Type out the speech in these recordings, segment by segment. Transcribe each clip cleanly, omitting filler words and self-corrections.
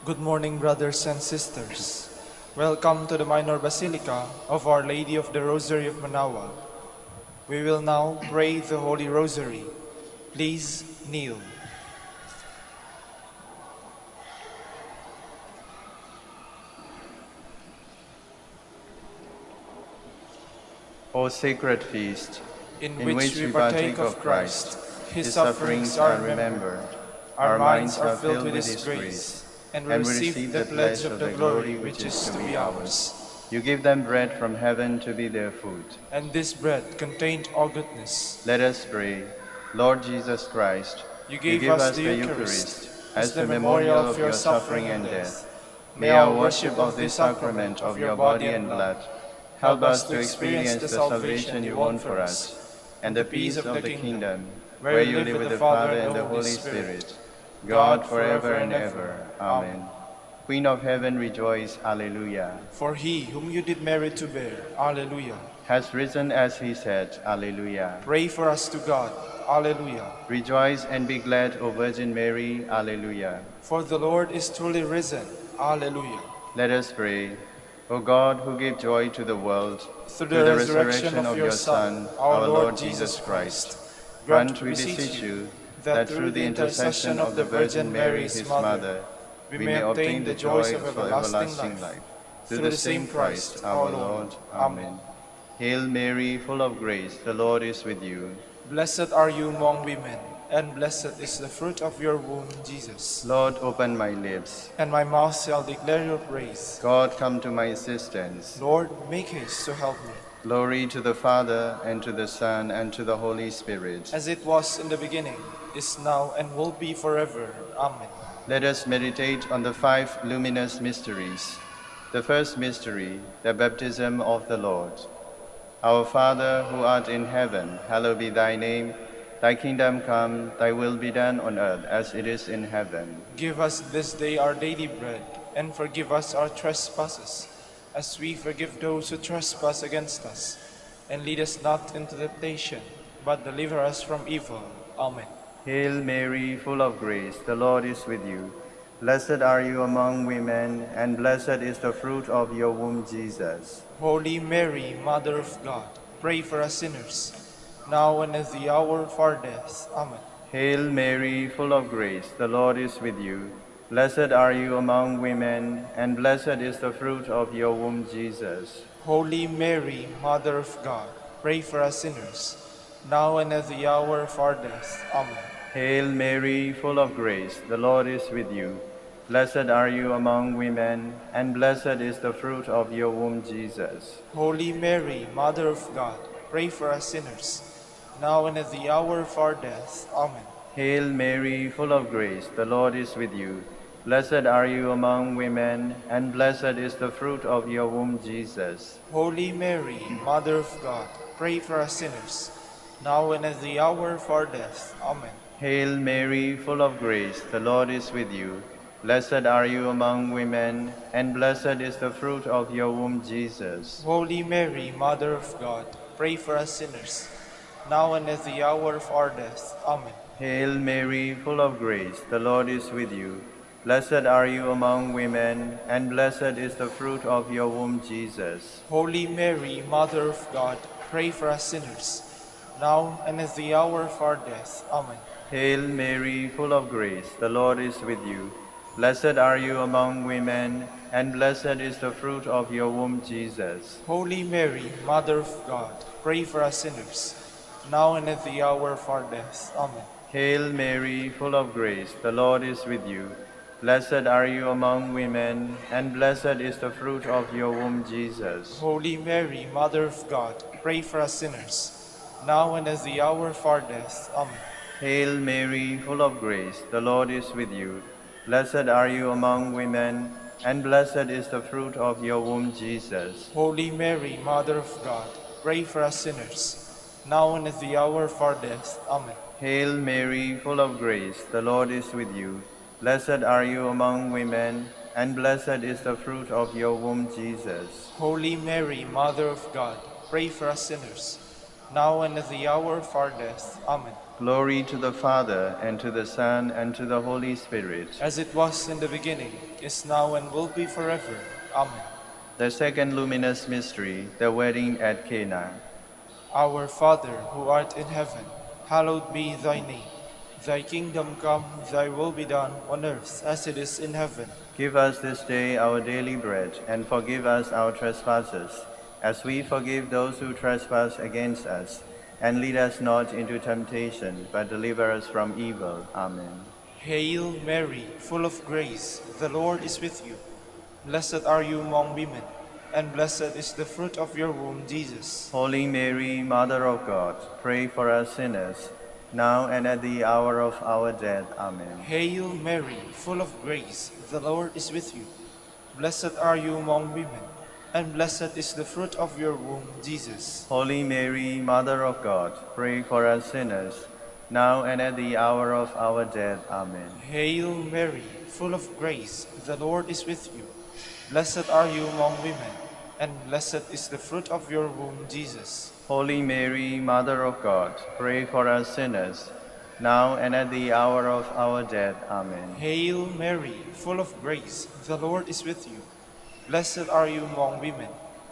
Good morning, brothers and sisters. Welcome to the Minor Basilica of Our Lady of the Rosary of Manaoag. We will now pray the Holy Rosary. Please kneel. O sacred feast, in which we partake of Christ, His sufferings are remembered. Our minds are filled with His grace, and we receive the pledge of the glory which is to be ours. You give them bread from heaven to be their food. And this bread contained all goodness. Let us pray. Lord Jesus Christ, You gave us the Eucharist as the memorial of your suffering and death. May our worship of this sacrament of your body and blood help us to experience the salvation you won for us and the peace of the kingdom, where you live with the Father and the Holy Spirit, God forever and ever. Amen. Queen of heaven, rejoice. Alleluia. For he whom you did merit to bear, Alleluia, has risen as he said. Alleluia. Pray for us to God. Alleluia. Rejoice and be glad, O Virgin Mary. Alleluia. For the Lord is truly risen. Alleluia. Let us pray. O God, who gave joy to the world through the resurrection of your Son, our Lord Jesus Christ, grant, we beseech you, that through the intercession of the Virgin Mary, his Mother, we may obtain the joys of everlasting life. Through the same Christ, our Lord. Amen. Hail Mary, full of grace, the Lord is with you. Blessed are you among women, and blessed is the fruit of your womb, Jesus. Lord, open my lips, and my mouth shall declare your praise. God, come to my assistance. Lord, make haste to help me. Glory to the Father, and to the Son, and to the Holy Spirit. As it was in the beginning, is now, and will be forever. Amen. Let us meditate on the 5 luminous mysteries. The first mystery, the baptism of the Lord. Our Father, who art in heaven, hallowed be thy name. Thy kingdom come, thy will be done on earth as it is in heaven. Give us this day our daily bread, and forgive us our trespasses, as we forgive those who trespass against us. And lead us not into temptation, but deliver us from evil. Amen. Hail Mary, full of grace, the Lord is with you. Blessed are you among women, and blessed is the fruit of your womb, Jesus. Holy Mary, Mother of God, pray for us sinners, now and at the hour of our death. Amen. Hail Mary, full of grace, the Lord is with you. Blessed are you among women, and blessed is the fruit of your womb, Jesus. Holy Mary, Mother of God, pray for us sinners, now and at the hour of our death. Amen. Hail Mary, full of grace, the Lord is with you. Blessed are you among women, and blessed is the fruit of your womb, Jesus. Holy Mary, Mother of God, pray for us sinners, now and at the hour of our death. Amen. Hail Mary, full of grace, the Lord is with you. Blessed are you among women, and blessed is the fruit of your womb, Jesus. Holy Mary, Mother of God, pray for us sinners, now and at the hour of our death. Amen. Hail Mary, full of grace, the Lord is with you. Blessed are you among women, and blessed is the fruit of your womb, Jesus. Holy Mary, Mother of God, pray for us sinners, now and at the hour of our death. Amen. Hail Mary, full of grace, the Lord is with you. Blessed are you among women, and blessed is the fruit of your womb, Jesus. Holy Mary, Mother of God, pray for us sinners, now and at the hour of our death. Amen. Hail Mary, full of grace, the Lord is with you. Blessed are you among women, and blessed is the fruit of your womb, Jesus. Holy Mary, Mother of God, pray for us sinners, now and at the hour of our death. Amen. Hail Mary, full of grace, the Lord is with you. Blessed are you among women, and blessed is the fruit of your womb, Jesus. Holy Mary, Mother of God, pray for us sinners, now and at the hour of our death. Amen. Hail Mary, full of grace, the Lord is with you. Blessed are you among women, and blessed is the fruit of your womb, Jesus. Holy Mary, Mother of God, pray for us sinners, now and at the hour of our death. Amen. Hail Mary, full of grace, the Lord is with you. Blessed are you among women, and blessed is the fruit of your womb, Jesus. Holy Mary, Mother of God, pray for us sinners, now and at the hour of our death. Amen. Glory to the Father, and to the Son, and to the Holy Spirit. As it was in the beginning, is now, and will be forever. Amen. The second luminous mystery, the wedding at Cana. Our Father, who art in heaven, hallowed be thy name. Thy kingdom come, thy will be done, on earth as it is in heaven. Give us this day our daily bread, and forgive us our trespasses, as we forgive those who trespass against us. And lead us not into temptation, but deliver us from evil. Amen. Hail Mary, full of grace, the Lord is with you. Blessed are you among women, and blessed is the fruit of your womb, Jesus. Holy Mary, Mother of God, pray for us sinners, now and at the hour of our death. Amen. Hail Mary, full of grace, the Lord is with you. Blessed are you among women, and blessed is the fruit of your womb, Jesus. Holy Mary, Mother of God, pray for us sinners, now and at the hour of our death. Amen. Hail Mary, full of grace, the Lord is with you. Blessed are you among women, and blessed is the fruit of your womb, Jesus. Holy Mary, Mother of God, pray for us sinners, now and at the hour of our death. Amen. Hail Mary, full of grace, the Lord is with you. Blessed are you among women,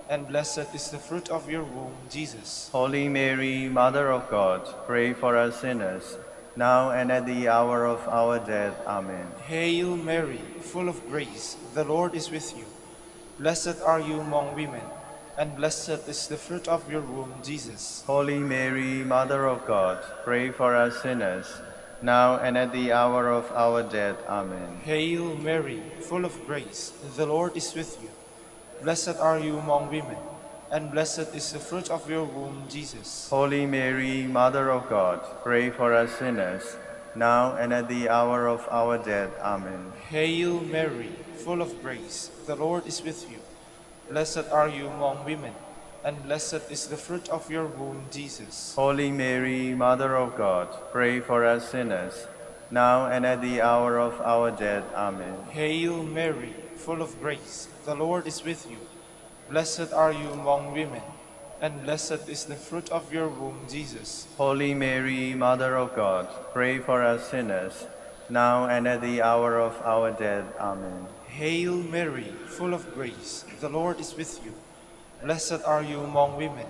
and blessed is the fruit of your womb, Jesus. Holy Mary, Mother of God, pray for us sinners, now and at the hour of our death. Amen. Hail Mary, full of grace, the Lord is with you. Blessed are you among women, and blessed is the fruit of your womb, Jesus. Holy Mary, Mother of God, pray for us sinners, now and at the hour of our death. Amen. Hail Mary, full of grace, the Lord is with you. Blessed are you among women, and blessed is the fruit of your womb, Jesus. Holy Mary, Mother of God, pray for us sinners, now and at the hour of our death. Amen. Hail Mary, full of grace, the Lord is with you. Blessed are you among women, and blessed is the fruit of your womb, Jesus. Holy Mary, Mother of God, pray for us sinners, now and at the hour of our death. Amen. Hail Mary, full of grace, the Lord is with you. Blessed are you among women, and blessed is the fruit of your womb, Jesus. Holy Mary, Mother of God, pray for us sinners, now and at the hour of our death. Amen. Hail Mary, full of grace, the Lord is with you. Blessed are you among women,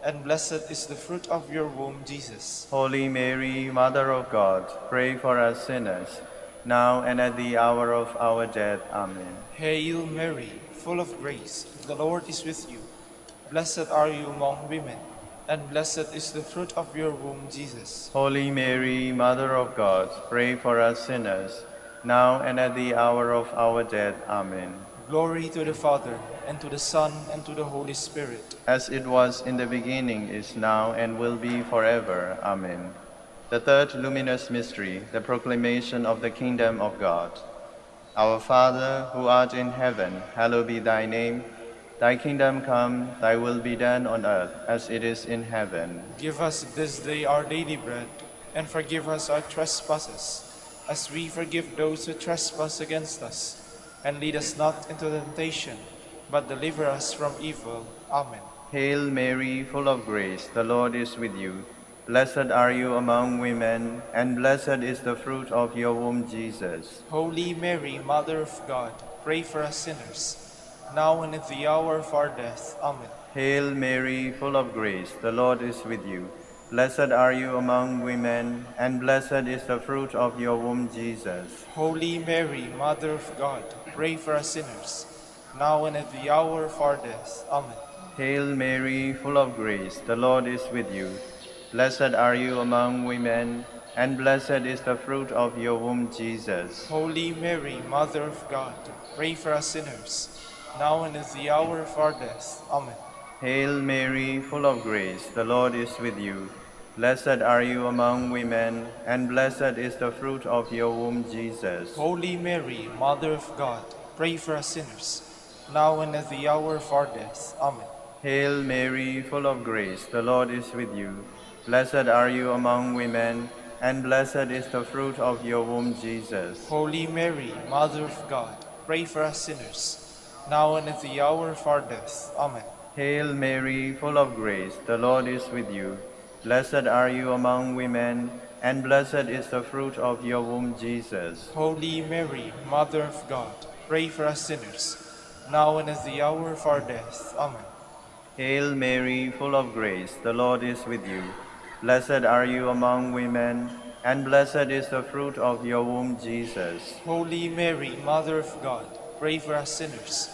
and blessed is the fruit of your womb, Jesus. Holy Mary, Mother of God, pray for us sinners, now and at the hour of our death. Amen. Hail Mary, full of grace, the Lord is with you. Blessed are you among women, and blessed is the fruit of your womb, Jesus. Holy Mary, Mother of God, pray for us sinners, now and at the hour of our death. Amen. Glory to the Father, and to the Son, and to the Holy Spirit. As it was in the beginning, is now, and will be forever. Amen. The third luminous mystery, the proclamation of the kingdom of God. Our Father, who art in heaven, hallowed be thy name. Thy kingdom come, thy will be done on earth as it is in heaven. Give us this day our daily bread, and forgive us our trespasses, as we forgive those who trespass against us. And lead us not into temptation, but deliver us from evil. Amen. Hail Mary, full of grace, the Lord is with you. Blessed are you among women, and blessed is the fruit of your womb, Jesus. Holy Mary, Mother of God, pray for us sinners, now and at the hour of our death. Amen. Hail Mary, full of grace, the Lord is with you. Blessed are you among women, and blessed is the fruit of your womb, Jesus. Holy Mary, Mother of God, pray for us sinners, now and at the hour of our death. Amen. Hail Mary, full of grace, the Lord is with you. Blessed are you among women, and blessed is the fruit of your womb, Jesus. Holy Mary, Mother of God, pray for us sinners, now and at the hour of our death. Amen. Hail Mary, full of grace, the Lord is with you. Blessed are you among women, and blessed is the fruit of your womb, Jesus. Holy Mary, Mother of God, pray for us sinners, now and at the hour of our death. Amen. Hail Mary, full of grace, the Lord is with you. Blessed are you among women, and blessed is the fruit of your womb, Jesus. Holy Mary, Mother of God, pray for us sinners, now and at the hour of our death. Amen. Hail Mary, full of grace, the Lord is with you. Blessed are you among women, and blessed is the fruit of your womb, Jesus. Holy Mary, Mother of God, pray for us sinners, now and at the hour of our death. Amen. Hail Mary, full of grace, the Lord is with you. Blessed are you among women, and blessed is the fruit of your womb, Jesus. Holy Mary, Mother of God, pray for us sinners,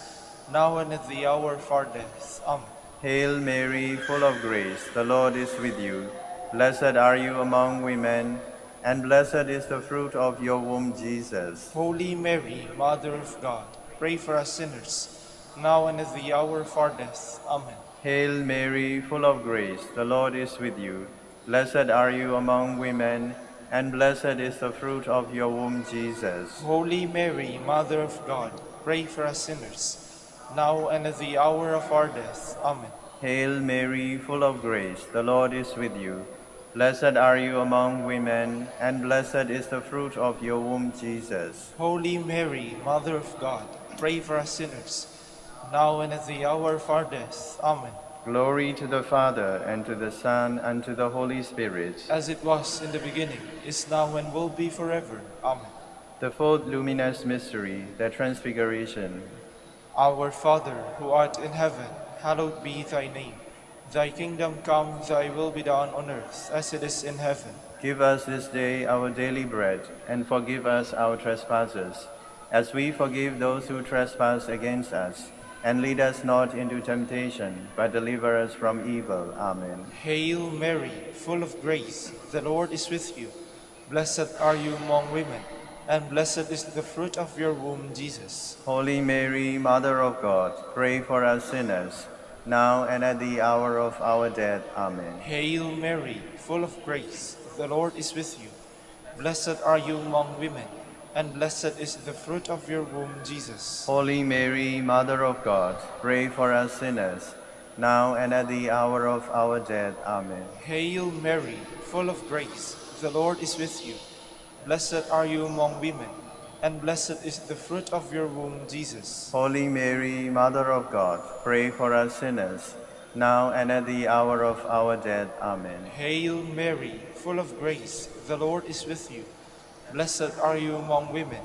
now and at the hour of our death. Amen. Hail Mary, full of grace, the Lord is with you. Blessed are you among women, and blessed is the fruit of your womb, Jesus. Holy Mary, Mother of God, pray for us sinners, now and at the hour of our death. Amen. Hail Mary, full of grace, the Lord is with you. Blessed are you among women, and blessed is the fruit of your womb, Jesus. Holy Mary, Mother of God, pray for us sinners, now and at the hour of our death. Amen. Hail Mary, full of grace, the Lord is with you. Blessed are you among women, and blessed is the fruit of your womb, Jesus. Holy Mary, Mother of God, pray for us sinners, now and at the hour of our death. Amen. Glory to the Father, and to the Son, and to the Holy Spirit. As it was in the beginning, is now, and will be forever. Amen. The fourth luminous mystery, the Transfiguration. Our Father, who art in heaven, hallowed be thy name. Thy kingdom come, thy will be done on earth as it is in heaven. Give us this day our daily bread, and forgive us our trespasses, as we forgive those who trespass against us. And lead us not into temptation, but deliver us from evil. Amen. Hail Mary, full of grace, the Lord is with you. Blessed are you among women, and blessed is the fruit of your womb, Jesus. Holy Mary, Mother of God, pray for us sinners, now and at the hour of our death. Amen. Hail Mary, full of grace, the Lord is with you. Blessed are you among women, and blessed is the fruit of your womb, Jesus. Holy Mary, Mother of God, pray for us sinners, now and at the hour of our death. Amen. Hail Mary, full of grace, the Lord is with you. Blessed are you among women, and blessed is the fruit of your womb, Jesus. Holy Mary, Mother of God, pray for us sinners, now and at the hour of our death. Amen. Hail Mary, full of grace, the Lord is with you. Blessed are you among women,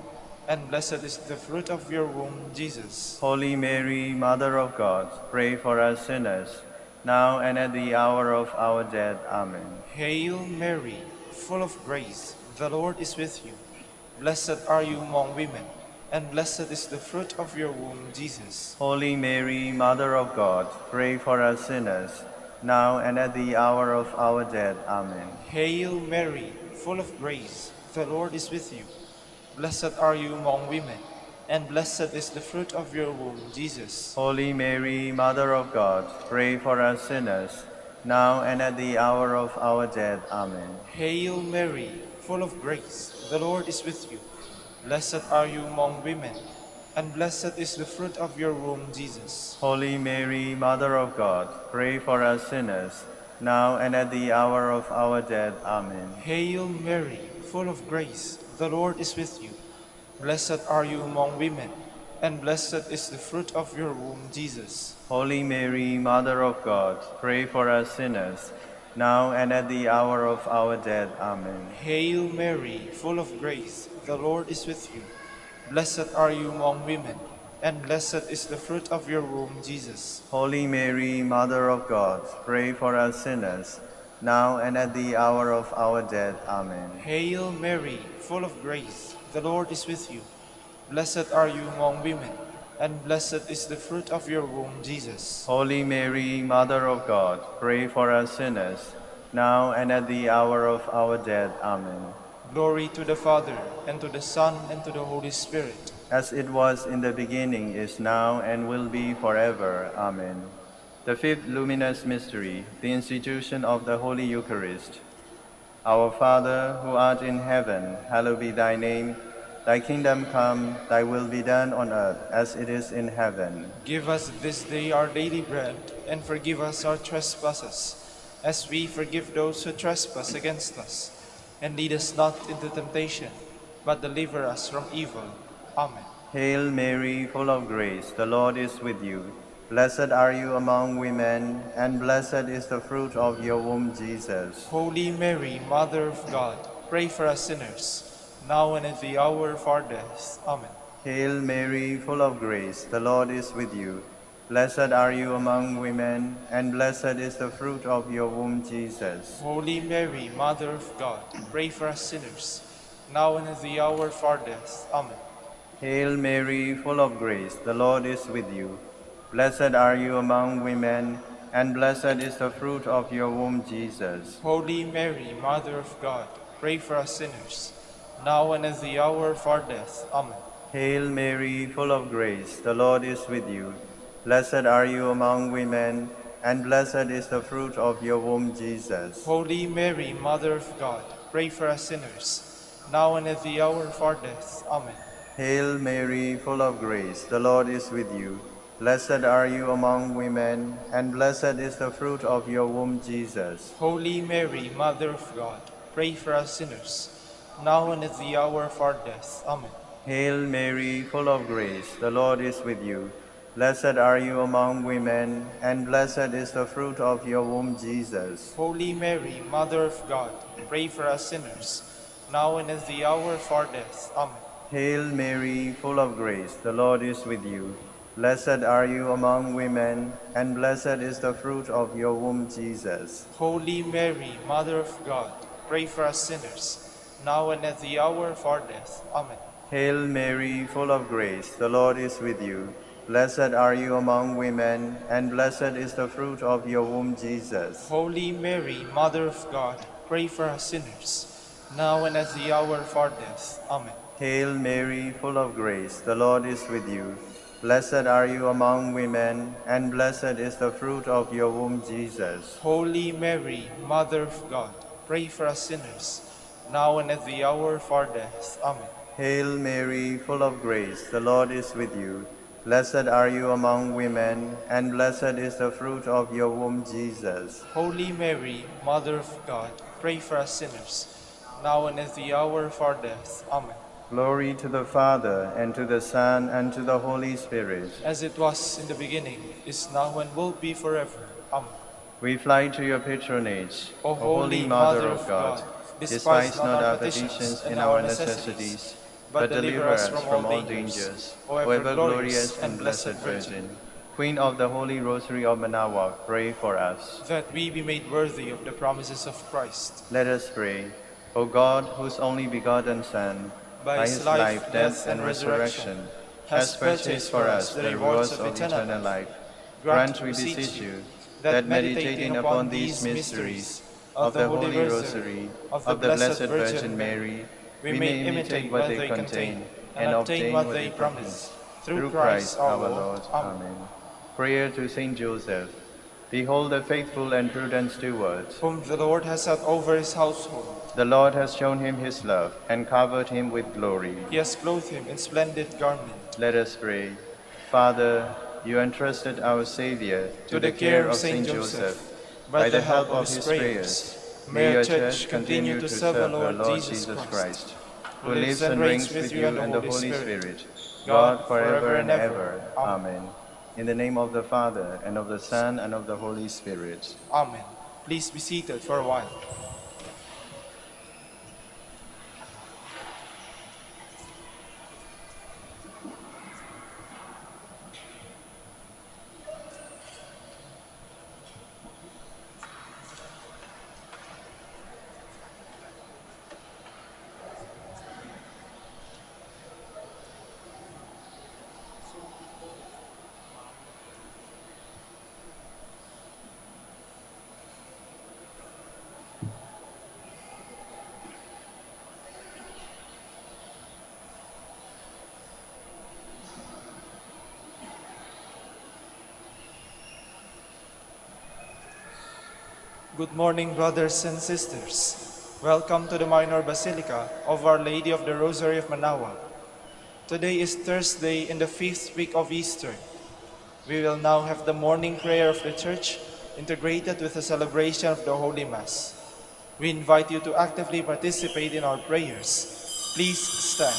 and blessed is the fruit of your womb, Jesus. Holy Mary, Mother of God, pray for us sinners, now and at the hour of our death. Amen. Hail Mary, full of grace, the Lord is with you. Blessed are you among women, and blessed is the fruit of your womb, Jesus. Holy Mary, Mother of God, pray for us sinners, now and at the hour of our death. Amen. Hail Mary, full of grace, the Lord is with you. Blessed are you among women, and blessed is the fruit of your womb, Jesus. Holy Mary, Mother of God, pray for us sinners, now and at the hour of our death. Amen. Hail Mary, full of grace, the Lord is with you. Blessed are you among women, and blessed is the fruit of your womb, Jesus. Holy Mary, Mother of God, pray for us sinners, now and at the hour of our death. Amen. Hail Mary, full of grace, the Lord is with you. Blessed are you among women, and blessed is the fruit of your womb, Jesus. Holy Mary, Mother of God, pray for us sinners, now and at the hour of our death. Amen. Hail Mary, full of grace, the Lord is with you. Blessed are you among women, and blessed is the fruit of your womb, Jesus. Holy Mary, Mother of God, pray for us sinners, now and at the hour of our death. Amen. Hail Mary, full of grace, the Lord is with you. Blessed are you among women, and blessed is the fruit of your womb, Jesus. Holy Mary, Mother of God, pray for us sinners, now and at the hour of our death. Amen. Glory to the Father, and to the Son, and to the Holy Spirit. As it was in the beginning, is now, and will be forever. Amen. The fifth luminous mystery, the institution of the Holy Eucharist. Our Father, who art in heaven, hallowed be thy name. Thy kingdom come, thy will be done on earth as it is in heaven. Give us this day our daily bread, and forgive us our trespasses, as we forgive those who trespass against us. And lead us not into temptation, but deliver us from evil. Amen. Hail Mary, full of grace, the Lord is with you. Blessed are you among women, and blessed is the fruit of your womb, Jesus. Holy Mary, Mother of God, pray for us sinners, now and at the hour of our death. Amen. Hail Mary, full of grace, the Lord is with you. Blessed are you among women, and blessed is the fruit of your womb, Jesus. Holy Mary, Mother of God, pray for us sinners, now and at the hour of our death. Amen. Hail Mary, full of grace, the Lord is with you. Blessed are you among women, and blessed is the fruit of your womb, Jesus. Holy Mary, Mother of God, pray for us sinners, now and at the hour of our death. Amen. Hail Mary, full of grace, the Lord is with you. Blessed are you among women, and blessed is the fruit of your womb, Jesus. Holy Mary, Mother of God, pray for us sinners, now and at the hour of our death. Amen. Hail Mary, full of grace, the Lord is with you. Blessed are you among women, and blessed is the fruit of your womb, Jesus. Holy Mary, Mother of God, pray for us sinners, now and at the hour of our death. Amen. Hail Mary, full of grace, the Lord is with you. Blessed are you among women, and blessed is the fruit of your womb, Jesus. Holy Mary, Mother of God, pray for us sinners, now and at the hour of our death. Amen. Hail Mary, full of grace, the Lord is with you. Blessed are you among women, and blessed is the fruit of your womb, Jesus. Holy Mary, Mother of God, pray for us sinners, now and at the hour of our death. Amen. Hail Mary, full of grace, the Lord is with you. Blessed are you among women, and blessed is the fruit of your womb, Jesus. Holy Mary, Mother of God, pray for us sinners, now and at the hour of our death. Amen. Hail Mary, full of grace, the Lord is with you. Blessed are you among women, and blessed is the fruit of your womb, Jesus. Holy Mary, Mother of God, pray for us sinners, now and at the hour of our death. Amen. Hail Mary, full of grace, the Lord is with you. Blessed are you among women, and blessed is the fruit of your womb, Jesus. Holy Mary, Mother of God, pray for us sinners, now and at the hour of our death. Amen. Glory to the Father, and to the Son, and to the Holy Spirit. As it was in the beginning, is now, and will be forever. Amen. We fly to your patronage, O Holy Mother of God, despise not our petitions and our necessities, but deliver us from all dangers. O ever glorious and blessed Virgin, Queen of the Holy Rosary of Manaoag, pray for us. that we be made worthy of the promises of Christ. Let us pray. O God, whose only begotten Son, by his life, death, and resurrection, has purchased for us the rewards of eternal life, grant, we beseech you, that meditating upon these mysteries of the Holy Rosary of the Blessed Virgin Mary, we may imitate what they contain and obtain what they promise. Through Christ our Lord. Amen. Prayer to Saint Joseph. Behold the faithful and prudent steward. Whom the Lord has set over his household. The Lord has shown him his love and covered him with glory. He has clothed him in splendid garment. Let us pray. Father, you entrusted our Savior to the care of Saint Joseph. By the help of his prayers, may your Church continue to serve the Lord Jesus Christ, who lives and reigns with you and the Holy Spirit, God forever and ever. Amen. In the name of the Father, and of the Son, and of the Holy Spirit. Amen. Please be seated for a while. Good morning, brothers and sisters. Welcome to the Minor Basilica of Our Lady of the Rosary of Manaoag. Today is Thursday in the 5th week of Easter. We will now have the morning prayer of the Church integrated with the celebration of the Holy Mass. We invite you to actively participate in our prayers. Please stand.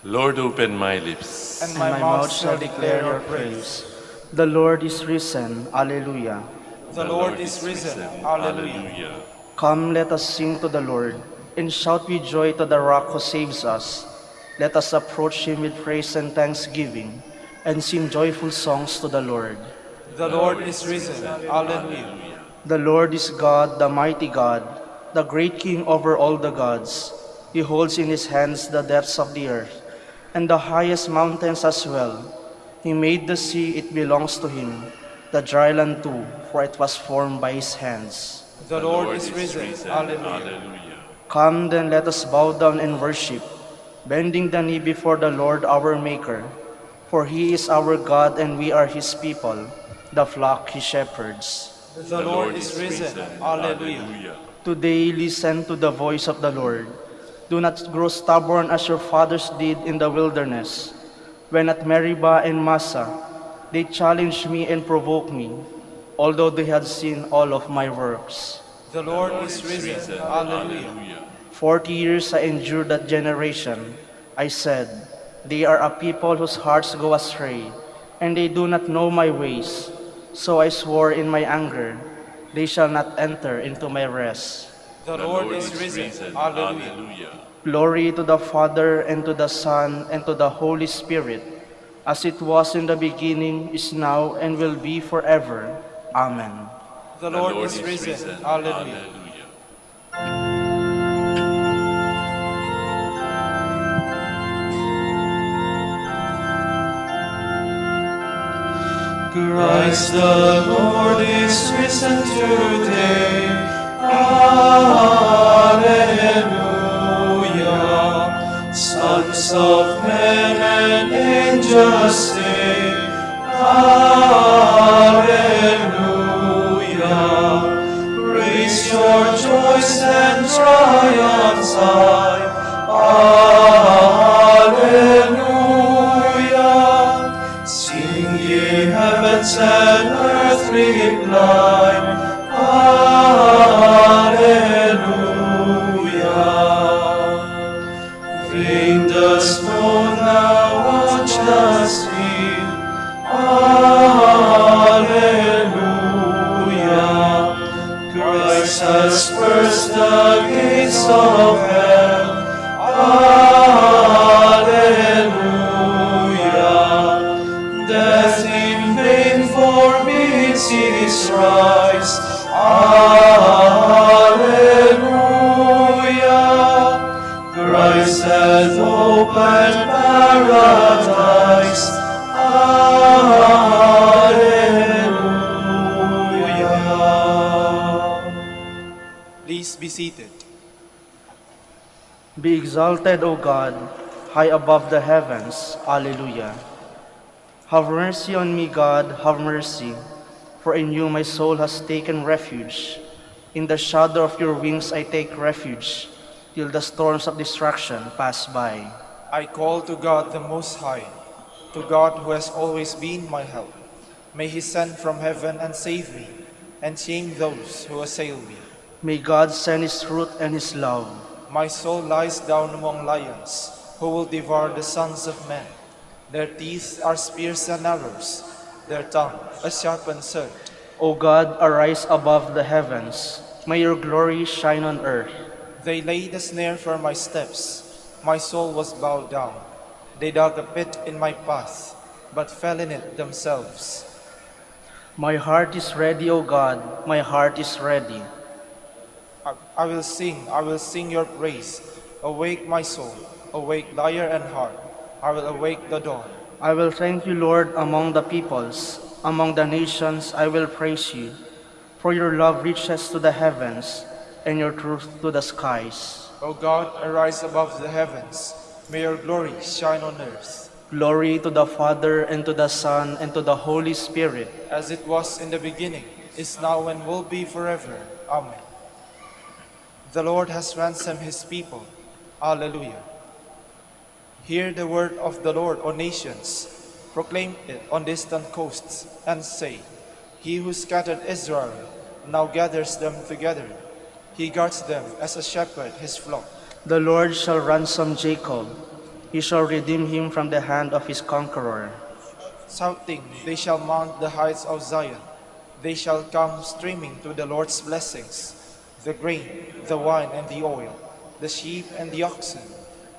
Lord, open my lips, and my mouth shall declare your praise. The Lord is risen. Alleluia. The Lord is risen. Alleluia. Come, let us sing to the Lord, and shout with joy to the rock who saves us. Let us approach him with praise and thanksgiving, and sing joyful songs to the Lord. The Lord is risen. Alleluia. The Lord is God, the mighty God, the great King over all the gods. He holds in his hands the depths of the earth, and the highest mountains as well. He made the sea, it belongs to him, the dry land too, for it was formed by his hands. The Lord is risen. Alleluia. Come then, let us bow down and worship, bending the knee before the Lord our Maker. For he is our God, and we are his people, the flock he shepherds. The Lord is risen. Alleluia. Today listen to the voice of the Lord. Do not grow stubborn as your fathers did in the wilderness, when at Meribah and Massa they challenged me and provoked me, although they had seen all of my works. The Lord is risen. Alleluia. 40 years I endured that generation. I said, they are a people whose hearts go astray, and they do not know my ways. So I swore in my anger, they shall not enter into my rest. The Lord is risen. Alleluia. Glory to the Father, and to the Son, and to the Holy Spirit, as it was in the beginning, is now, and will be forever. Amen. The Lord is risen. Alleluia. Christ the Lord is risen today. Alleluia. Sons of men and angels sing. Alleluia. Raise your joys and triumphs high. Alleluia. Sing ye heavens and earthly blind. Alleluia. Vain the snow now watch the sea. Alleluia. Christ has burst the gates of hell. Alleluia. Death in vain forbids his rise. Alleluia. Christ hath opened paradise. Alleluia. Please be seated. Be exalted, O God, high above the heavens. Alleluia. Have mercy on me, God, have mercy, for in you my soul has taken refuge. In the shadow of your wings I take refuge, till the storms of destruction pass by. I call to God the Most High, to God who has always been my help. May he send from heaven and save me, and shame those who assail me. May God send his truth and his love. My soul lies down among lions, who will devour the sons of men. Their teeth are spears and arrows, their tongue a sharpened sword. O God, arise above the heavens. May your glory shine on earth. They laid a snare for my steps. My soul was bowed down. They dug a pit in my path, but fell in it themselves. My heart is ready, O God, my heart is ready. I will sing your praise. Awake my soul, awake lyre and harp. I will awake the dawn. I will thank you, Lord, among the peoples. Among the nations I will praise you. For your love reaches to the heavens, and your truth to the skies. O God, arise above the heavens. May your glory shine on earth. Glory to the Father, and to the Son, and to the Holy Spirit. As it was in the beginning, is now, and will be forever. Amen. The Lord has ransomed his people. Alleluia. Hear the word of the Lord, O nations. Proclaim it on distant coasts, and say, He who scattered Israel now gathers them together. He guards them as a shepherd his flock. The Lord shall ransom Jacob. He shall redeem him from the hand of his conqueror. Shouting, they shall mount the heights of Zion. They shall come streaming to the Lord's blessings, the grain, the wine, and the oil, the sheep and the oxen.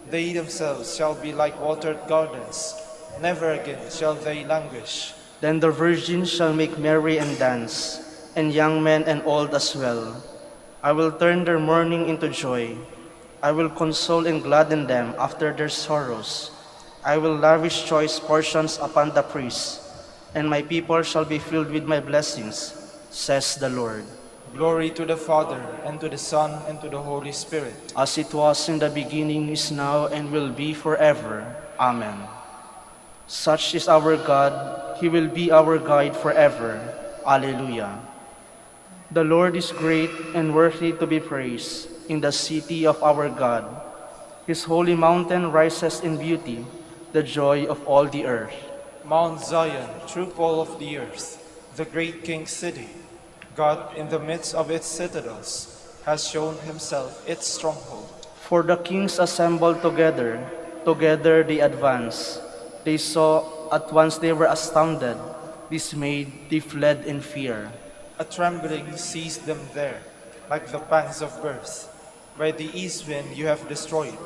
They themselves shall be like watered gardens. Never again shall they languish. Then the virgins shall make merry and dance, and young men and old as well. I will turn their mourning into joy. I will console and gladden them after their sorrows. I will lavish choice portions upon the priests, and my people shall be filled with my blessings, says the Lord. Glory to the Father, and to the Son, and to the Holy Spirit. As it was in the beginning, is now, and will be forever. Amen. Such is our God. He will be our guide forever. Alleluia. The Lord is great and worthy to be praised in the city of our God. His holy mountain rises in beauty, the joy of all the earth. Mount Zion, true pole of the earth, the great King's city. God, in the midst of its citadels, has shown himself its stronghold. For the kings assembled together, together they advanced. They saw, at once they were astounded, dismayed, they fled in fear. A trembling seized them there, like the pangs of birth. By the east wind you have destroyed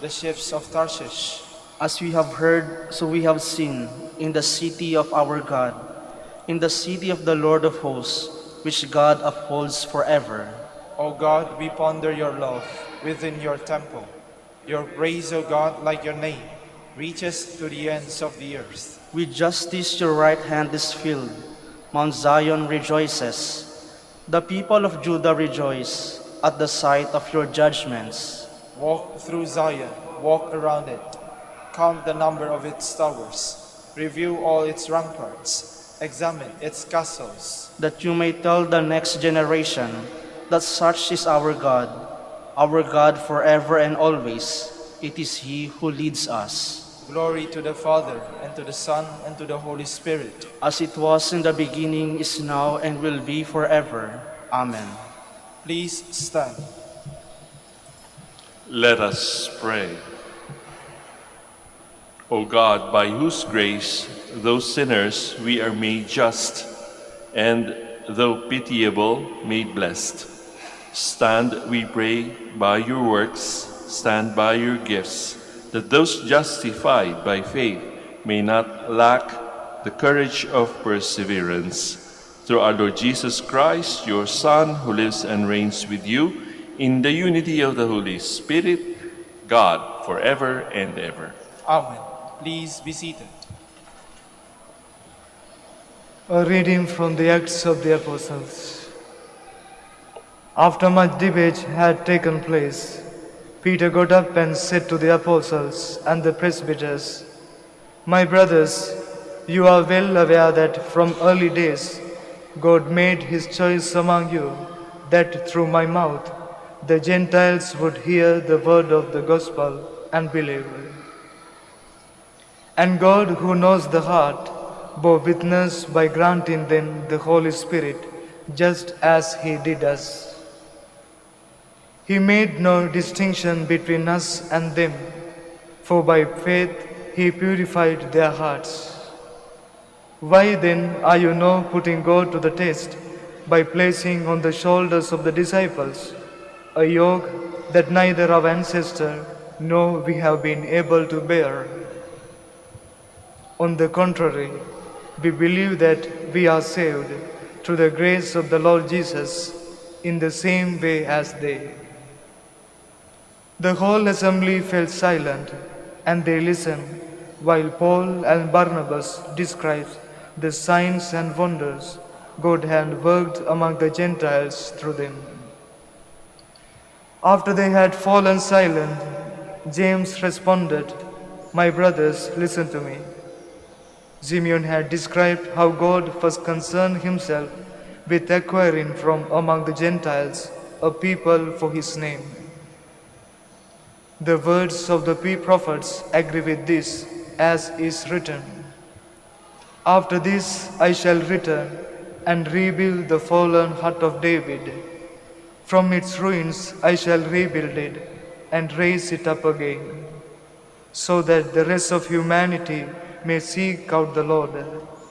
the ships of Tarshish. As we have heard, so we have seen, in the city of our God, in the city of the Lord of hosts, which God upholds forever. O God, we ponder your love within your temple. Your praise, O God, like your name, reaches to the ends of the earth. With justice your right hand is filled. Mount Zion rejoices. The people of Judah rejoice at the sight of your judgments. Walk through Zion, walk around it. Count the number of its towers. Review all its ramparts. Examine its castles. That you may tell the next generation that such is our God forever and always. It is He who leads us. Glory to the Father, and to the Son, and to the Holy Spirit. As it was in the beginning, is now, and will be forever. Amen. Please stand. Let us pray. O God, by whose grace, though sinners, we are made just, and though pitiable, made blessed. Stand, we pray, by your works, stand by your gifts, that those justified by faith may not lack the courage of perseverance. Through our Lord Jesus Christ, your Son, who lives and reigns with you in the unity of the Holy Spirit, God, forever and ever. Amen. Please be seated. A reading from the Acts of the Apostles. After much debate had taken place, Peter got up and said to the apostles and the presbyters, "My brothers, you are well aware that from early days God made his choice among you, that through my mouth the Gentiles would hear the word of the gospel and believe. And God, who knows the heart, bore witness by granting them the Holy Spirit, just as he did us. He made no distinction between us and them, for by faith he purified their hearts. Why then are you now putting God to the test by placing on the shoulders of the disciples a yoke that neither our ancestor nor we have been able to bear? On the contrary, we believe that we are saved through the grace of the Lord Jesus in the same way as they." The whole assembly fell silent, and they listened while Paul and Barnabas described the signs and wonders God had worked among the Gentiles through them. After they had fallen silent, James responded, "My brothers, listen to me." Simeon had described how God first concerned himself with acquiring from among the Gentiles a people for his name. The words of the prophets agree with this, as is written, "After this I shall return and rebuild the fallen hut of David. From its ruins I shall rebuild it and raise it up again, so that the rest of humanity may seek out the Lord,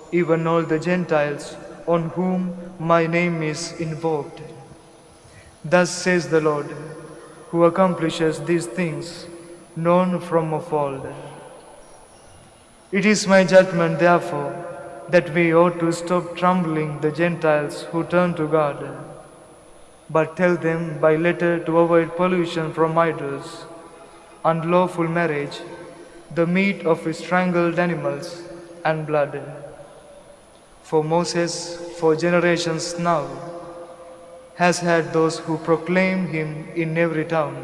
even all the Gentiles on whom my name is invoked. Thus says the Lord, who accomplishes these things, known from of old. It is my judgment, therefore, that we ought to stop troubling the Gentiles who turn to God, but tell them by letter to avoid pollution from idols, unlawful marriage, the meat of strangled animals, and blood. For Moses, for generations now, has had those who proclaim him in every town,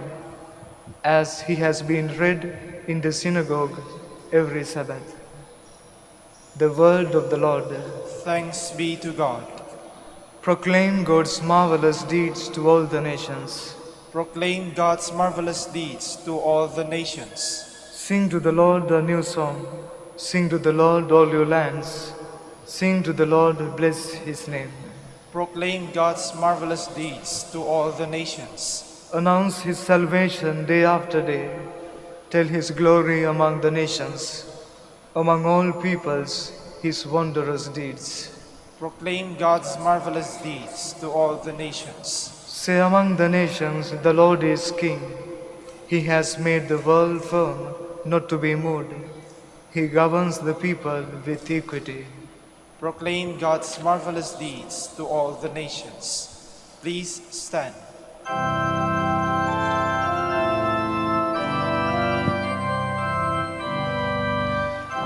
as he has been read in the synagogue every Sabbath. The word of the Lord. Thanks be to God. Proclaim God's marvelous deeds to all the nations. Proclaim God's marvelous deeds to all the nations. Sing to the Lord a new song. Sing to the Lord, all your lands. Sing to the Lord, bless his name. Proclaim God's marvelous deeds to all the nations. Announce his salvation day after day. Tell his glory among the nations. Among all peoples, his wondrous deeds. Proclaim God's marvelous deeds to all the nations. Say among the nations, the Lord is King. He has made the world firm, not to be moved. He governs the people with equity. Proclaim God's marvelous deeds to all the nations. Please stand.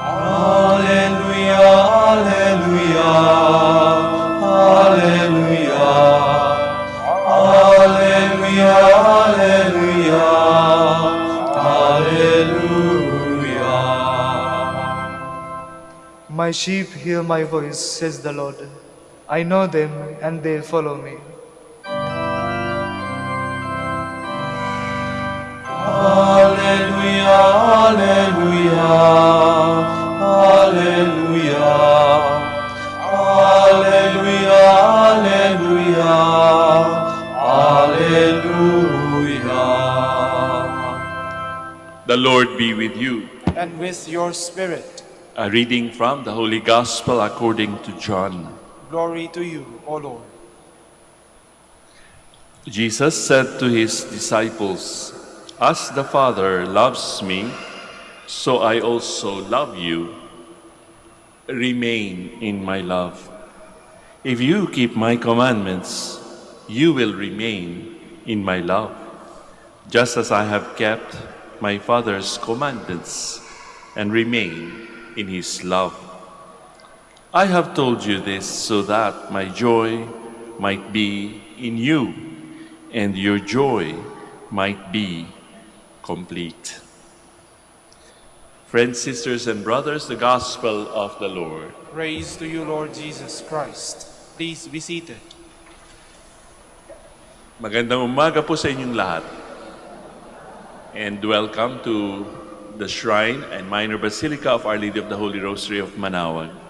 Alleluia, alleluia, alleluia, alleluia, alleluia, alleluia. My sheep hear my voice, says the Lord. I know them and they follow me. Alleluia, alleluia, alleluia, alleluia, alleluia, alleluia. The Lord be with you. And with your spirit, A reading from the Holy Gospel according to John. glory to you, O Lord. Jesus said to his disciples, "As the Father loves me, so I also love you. Remain in my love. If you keep my commandments, you will remain in my love, just as I have kept my Father's commandments and remain in his love. I have told you this so that my joy might be in you and your joy might be complete." Friends, sisters, and brothers, the Gospel of the Lord. Praise to you, Lord Jesus Christ. Please be seated. Magandang umaga po sa inyong lahat. And welcome to the Shrine and Minor Basilica of Our Lady of the Holy Rosary of Manaoag.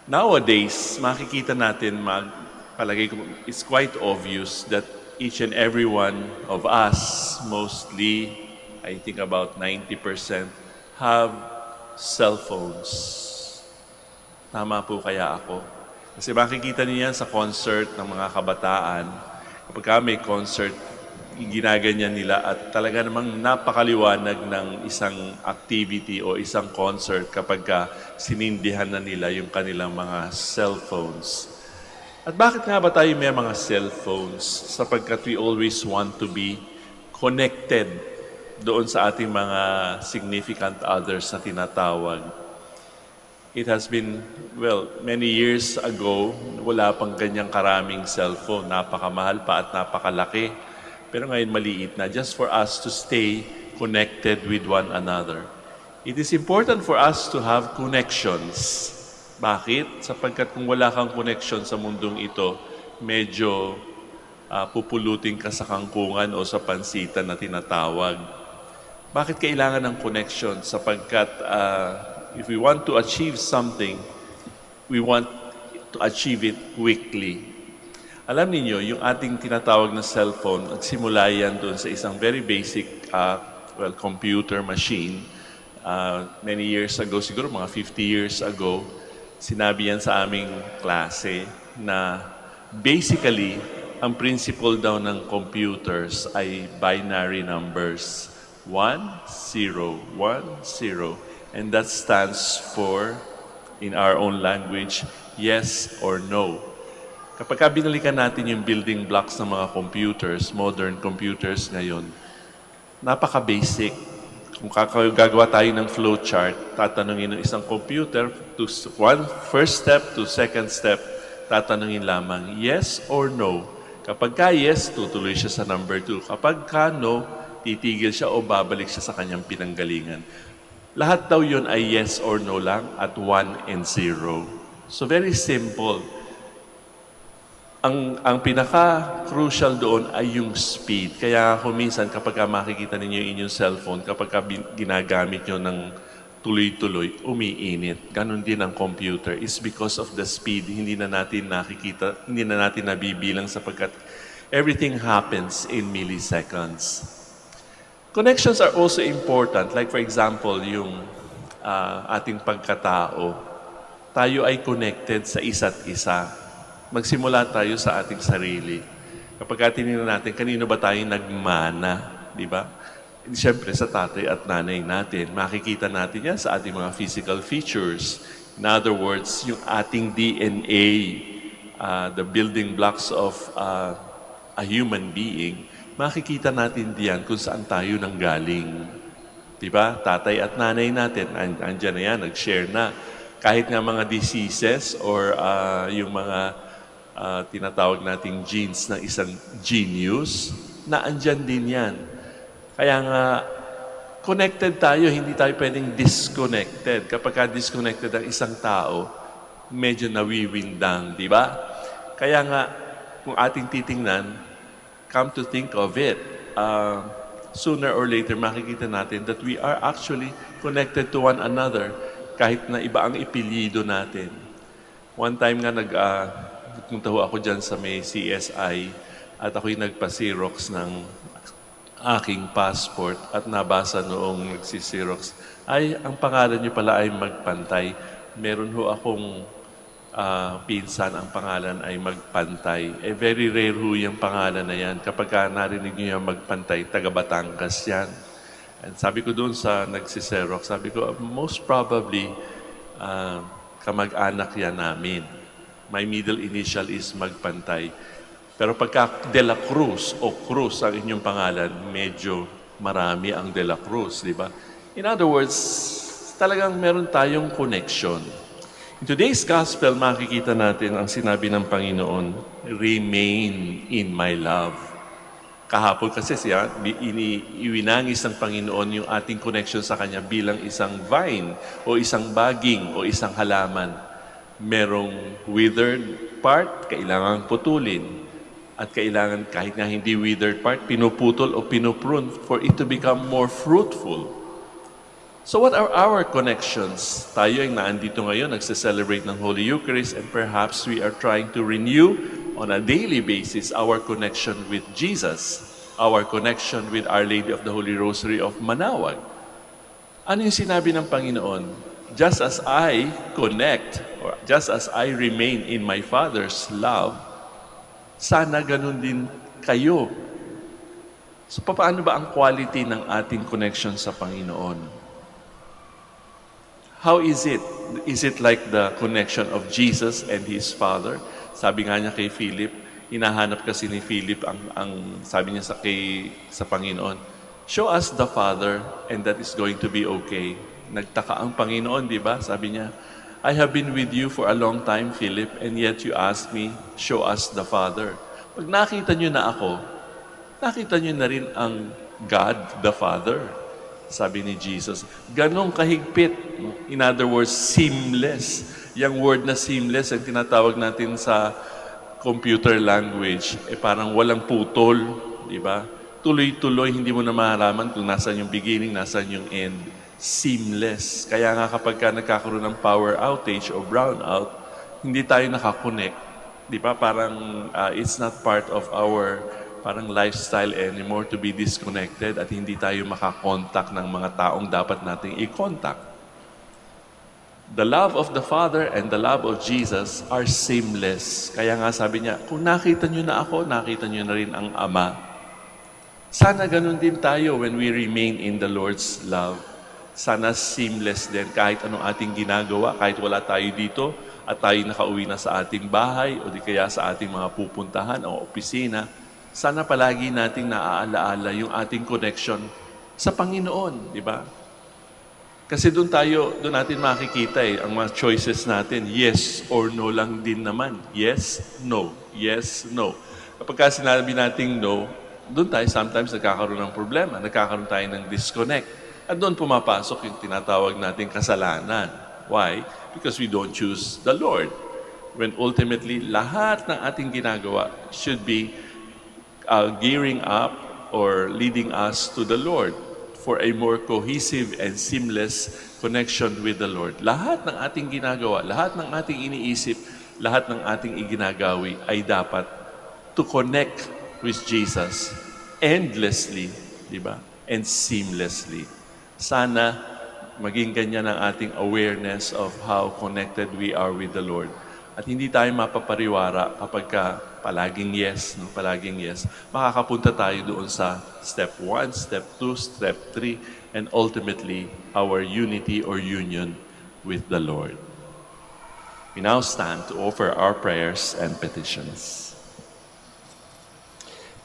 Nowadays, makikita natin, palagay ko, it's quite obvious that each and every one of us, mostly, I think about 90%, have cell phones. Tama po kaya ako? Kasi makikita niyo yan sa concert ng mga kabataan. Kapag may concert, ginaganyan nila at talaga namang napakaliwanag ng isang activity o isang concert kapag sinindihan na nila yung kanilang mga cellphones. At bakit nga ba tayo may mga cellphones? Sapagkat we always want to be connected doon sa ating mga significant others na tinatawag. It has been, many years ago, wala pang ganyang karaming cellphone. Napakamahal pa at napakalaki. Pero ngayon maliit na, just for us to stay connected with one another. It is important for us to have connections. Bakit? Sapagkat kung wala kang connection sa mundong ito, medyo pupulutin ka sa kangkungan o sa pansitan na tinatawag. Bakit kailangan ng connection? Sapagkat if we want to achieve something, we want to achieve it quickly. Alam niyo, yung ating tinatawag na cellphone, nagsimula yan doon sa isang very basic computer machine. Many years ago, siguro mga 50 years ago, sinabi yan sa aming klase na basically, ang principle daw ng computers ay binary numbers. 1, 0, 1, 0. And that stands for, in our own language, yes or no. Kapag binalikan natin yung building blocks ng mga computers, modern computers ngayon, napaka-basic. Kung gagawa tayo ng flowchart, tatanungin ng isang computer to first step to second step, tatanungin lamang yes or no. Kapag ka yes, tutuloy siya sa number 2. Kapag ka no, titigil siya o babalik siya sa kanyang pinanggalingan. Lahat daw yun ay yes or no lang at 1 and 0. So very simple. Ang pinaka-crucial doon ay yung speed. Kaya kung minsan kapag makikita ninyo yung inyong cellphone, kapag ginagamit nyo ng tuloy-tuloy, umiinit. Ganon din ang computer. It's because of the speed. Hindi na natin nakikita, hindi na natin nabibilang sapagkat everything happens in milliseconds. Connections are also important. Like for example, yung ating pagkatao. Tayo ay connected sa isa't isa. Magsimula tayo sa ating sarili. Kapag tinignan natin, kanino ba tayo nagmana? Di ba? Siyempre sa tatay at nanay natin. Makikita natin yan sa ating mga physical features. In other words, yung ating DNA, the building blocks of a human being, makikita natin diyan kung saan tayo nanggaling. Di ba? Tatay at nanay natin, andyan na yan, nag-share na. Kahit nga mga diseases or yung mga tinatawag nating genes ng isang genius, na andyan din yan. Kaya nga, connected tayo, hindi tayo pwedeng disconnected. Kapag disconnected ang isang tao, medyo nawiwindang, di ba? Kaya nga, kung ating titingnan, come to think of it, sooner or later, makikita natin that we are actually connected to one another, kahit na iba ang ipilido natin. One time nga, nagpunta ako dyan sa may CSI at ako'y nagpa-Xerox ng aking passport at nabasa noong nagsi-Xerox, ay, ang pangalan niyo pala ay Magpantay. Meron ho akong pinsan, ang pangalan ay Magpantay. Very rare ho yung pangalan na yan. Kapag narinig niyo yung Magpantay, taga Batangas yan. And sabi ko doon sa nagsi-Xerox, sabi ko, most probably, kamag-anak yan namin. My middle initial is Magpantay. Pero pagka De La Cruz o Cruz ang inyong pangalan, medyo marami ang De La Cruz, di ba? In other words, talagang meron tayong connection. In today's gospel, makikita natin ang sinabi ng Panginoon, remain in my love. Kahapon kasi siya, iwinangis ng Panginoon yung ating connection sa Kanya bilang isang vine o isang baging o isang halaman. Merong withered part, kailangan putulin. At kailangan, kahit nga hindi withered part, pinuputol o pinuprune for it to become more fruitful. So what are our connections? Tayo ay naandito ngayon, nagse-celebrate ng Holy Eucharist, and perhaps we are trying to renew on a daily basis our connection with Jesus, our connection with Our Lady of the Holy Rosary of Manaoag. Ano yung sinabi ng Panginoon? Just as I connect, or just as I remain in my Father's love, sana ganun din kayo. So, paano ba ang quality ng ating connection sa Panginoon? How is it? Is it like the connection of Jesus and His Father? Sabi nga niya kay Philip, hinahanap kasi ni Philip ang sabi niya sa Panginoon, show us the Father and that is going to be okay. Nagtaka ang Panginoon, di ba? Sabi niya, I have been with you for a long time, Philip, and yet you ask me, show us the Father. Pag nakita niyo na ako, nakita niyo na rin ang God, the Father. Sabi ni Jesus, ganong kahigpit. In other words, seamless. Yung word na seamless, ang tinatawag natin sa computer language, parang walang putol, di ba? Tuloy-tuloy, hindi mo na mahalaman kung nasan yung beginning, nasan yung end. Seamless. Kaya nga kapag nagkakaroon ng power outage o brownout, hindi tayo nakakonect. Di ba? Parang it's not part of our parang lifestyle anymore to be disconnected at hindi tayo makakontak ng mga taong dapat nating i-contact. The love of the Father and the love of Jesus are seamless. Kaya nga sabi niya, kung nakita niyo na ako, nakita niyo na rin ang Ama. Sana ganun din tayo when we remain in the Lord's love. Sana seamless din kahit anong ating ginagawa, kahit wala tayo dito at tayo nakauwi na sa ating bahay o di kaya sa ating mga pupuntahan o opisina, sana palagi nating naaalaala yung ating connection sa Panginoon, di ba? Kasi doon natin makikita ang mga choices natin, yes or no lang din naman. Yes, no. Yes, no. Kapag sinabi nating no, doon tayo sometimes nagkakaroon ng problema, nagkakaroon tayo ng disconnect. At doon pumapasok yung tinatawag nating kasalanan. Why? Because we don't choose the Lord. When ultimately, lahat ng ating ginagawa should be gearing up or leading us to the Lord for a more cohesive and seamless connection with the Lord. Lahat ng ating ginagawa, lahat ng ating iniisip, lahat ng ating iginagawi ay dapat to connect with Jesus endlessly, di ba? And seamlessly. Sana maging ganyan ang ating awareness of how connected we are with the Lord. At hindi tayo mapapariwara kapag palaging yes, no? Palaging yes. Makakapunta tayo doon sa step 1, step 2, step 3, and ultimately, our unity or union with the Lord. We now stand to offer our prayers and petitions.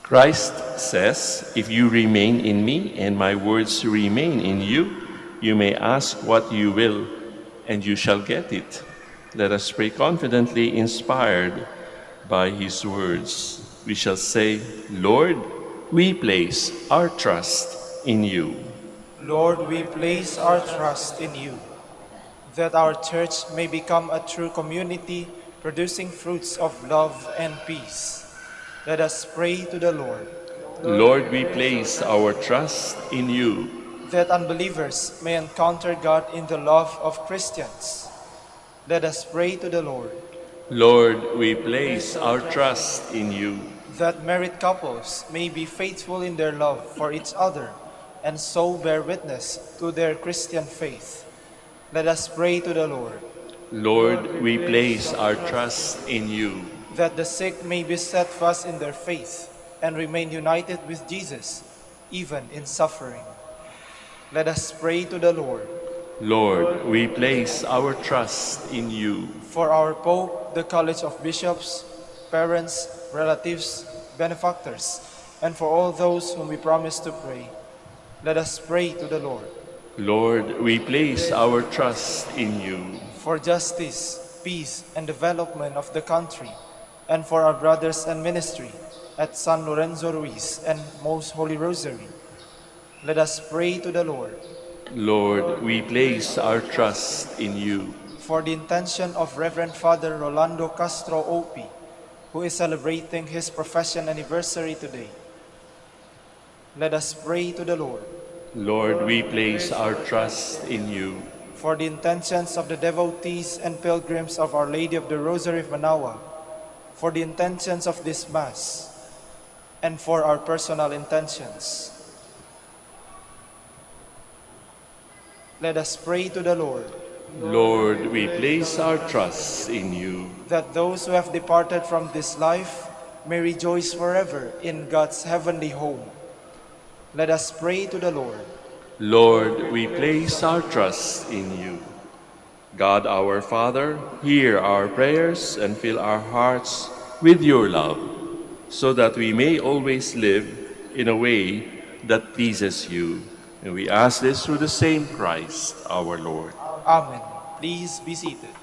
Christ says, "If you remain in me and my words remain in you, you may ask what you will, and you shall get it." Let us pray confidently, inspired by His words. We shall say, "Lord, we place our trust in you." Lord, we place our trust in you, that our church may become a true community producing fruits of love and peace. Let us pray to the Lord. Lord, we place our trust in you, that unbelievers may encounter God in the love of Christians. Let us pray to the Lord. Lord, we place our trust in you, that married couples may be faithful in their love for each other and so bear witness to their Christian faith. Let us pray to the Lord. Lord, we place our trust in you, that the sick may be steadfast in their faith and remain united with Jesus, even in suffering. Let us pray to the Lord. Lord, we place our trust in you, for our Pope, the College of Bishops, parents, relatives, benefactors, and for all those whom we promise to pray. Let us pray to the Lord. Lord, we place our trust in you, for justice, peace, and development of the country, and for our brothers and ministry at San Lorenzo Ruiz and Most Holy Rosary. Let us pray to the Lord. Lord, we place our trust in you, for the intention of Reverend Father Rolando Castro OP, who is celebrating his profession anniversary today. Let us pray to the Lord. Lord, we place our trust in you, for the intentions of the devotees and pilgrims of Our Lady of the Rosary of Manaoag, for the intentions of this Mass, and for our personal intentions. Let us pray to the Lord. Lord, we place our trust in you, that those who have departed from this life may rejoice forever in God's heavenly home. Let us pray to the Lord. Lord, we place our trust in you. God our Father, hear our prayers and fill our hearts with your love, so that we may always live in a way that pleases you. And we ask this through the same Christ our Lord. Amen. Please be seated.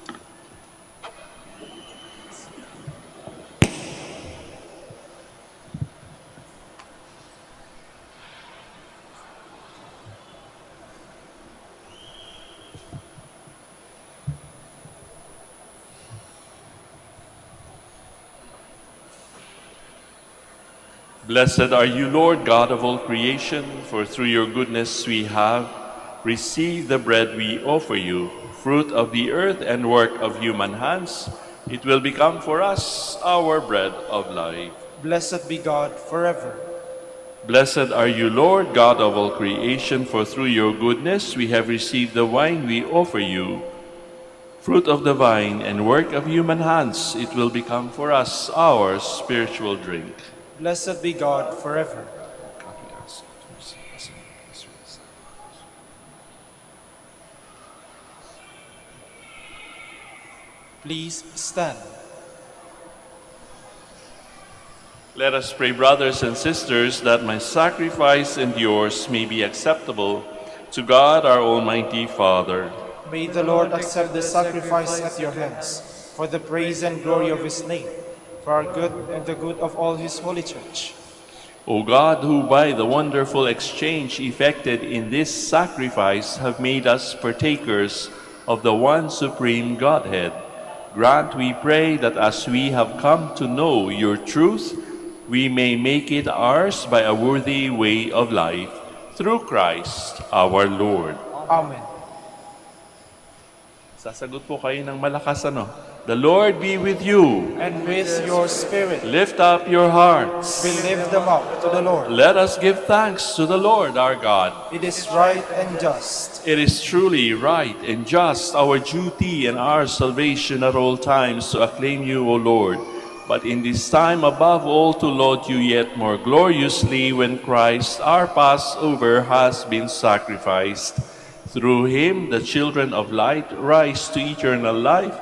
Blessed are you, Lord, God of all creation, for through your goodness we have received the bread we offer you, fruit of the earth and work of human hands. It will become for us our bread of life. Blessed be God forever. Blessed are you, Lord, God of all creation, for through your goodness we have received the wine we offer you. Fruit of the vine and work of human hands, it will become for us our spiritual drink. Blessed be God forever. Please stand. Let us pray, brothers and sisters, that my sacrifice and yours may be acceptable to God our Almighty Father. May the Lord accept the sacrifice at your hands for the praise and glory of his name, for our good and the good of all his holy church. O God, who by the wonderful exchange effected in this sacrifice have made us partakers of the one supreme Godhead, grant, we pray, that as we have come to know your truth, we may make it ours by a worthy way of life, through Christ our Lord. Amen. Sasagot po kayo ng malakas, ano? The Lord be with you. And with your spirit, Lift up your hearts. we lift them up to the Lord. Let us give thanks to the Lord our God. It is right and just. It is truly right and just, our duty and our salvation at all times, to acclaim you, O Lord, but in this time above all to laud you yet more gloriously when Christ our Passover has been sacrificed. Through him the children of light rise to eternal life,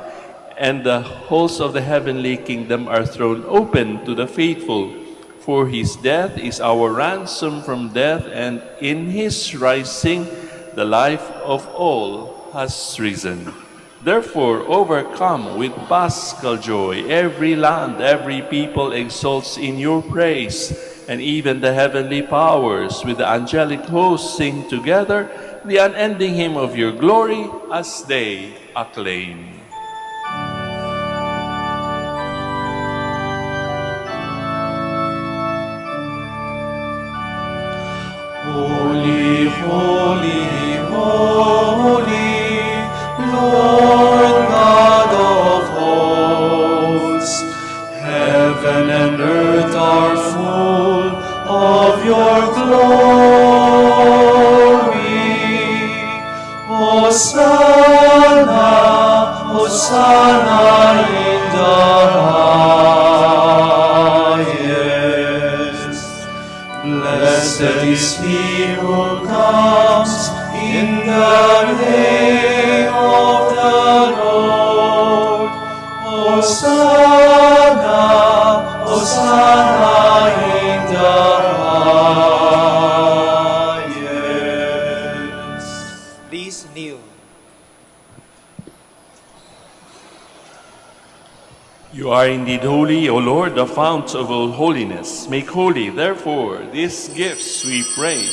and the halls of the heavenly kingdom are thrown open to the faithful. For his death is our ransom from death, and in his rising the life of all has risen. Therefore, overcome with paschal joy, every land, every people exalts in your praise, and even the heavenly powers with the angelic hosts sing together the unending hymn of your glory as they acclaim. Holy, holy, holy, Lord God of hosts, heaven and earth are full of your glory. Hosanna, Hosanna in the highest. Blessed is he who comes in the name of the Lord. Hosanna, Hosanna in the highest. Please kneel. You are indeed holy, O Lord, the fount of all holiness. Make holy, therefore, these gifts, we pray,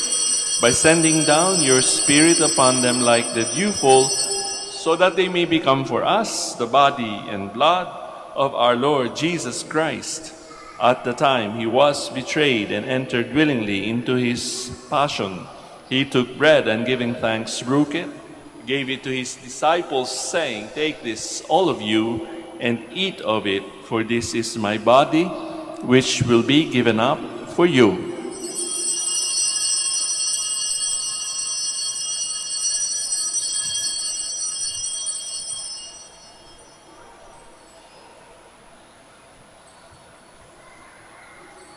by sending down your Spirit upon them like the dewfall, so that they may become for us the body and blood of our Lord Jesus Christ. At the time he was betrayed and entered willingly into his passion, he took bread and giving thanks broke it, gave it to his disciples, saying, "Take this, all of you, and eat of it, for this is my body, which will be given up for you."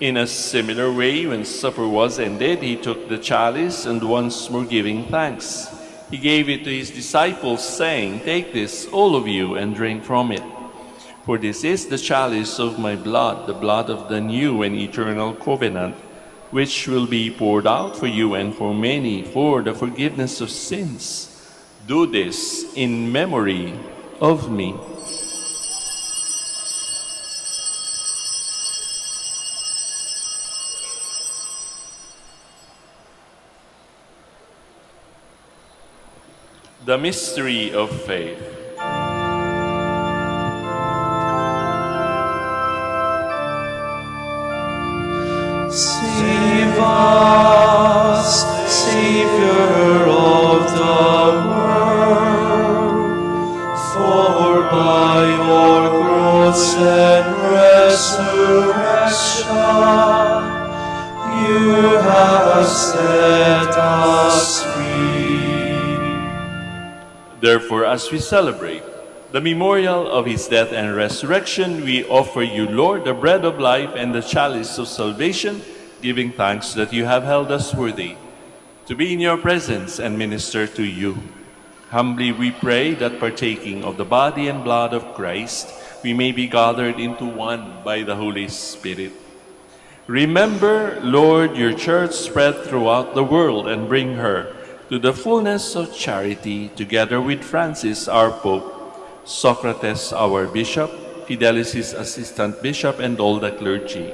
In a similar way, when supper was ended, he took the chalice, and once more giving thanks, he gave it to his disciples, saying, "Take this, all of you, and drink from it. For this is the chalice of my blood, the blood of the new and eternal covenant, which will be poured out for you and for many for the forgiveness of sins. Do this in memory of me." The mystery of faith. Save us, Savior of the world, for by your cross and resurrection, you have set us free. Therefore, as we celebrate the memorial of his death and resurrection, we offer you, Lord, the bread of life and the chalice of salvation, giving thanks that you have held us worthy to be in your presence and minister to you. Humbly we pray that partaking of the body and blood of Christ, we may be gathered into one by the Holy Spirit. Remember, Lord, your church spread throughout the world and bring her to the fullness of charity, together with Francis, our Pope, Socrates, our Bishop, Fidelis, his Assistant Bishop, and all the clergy.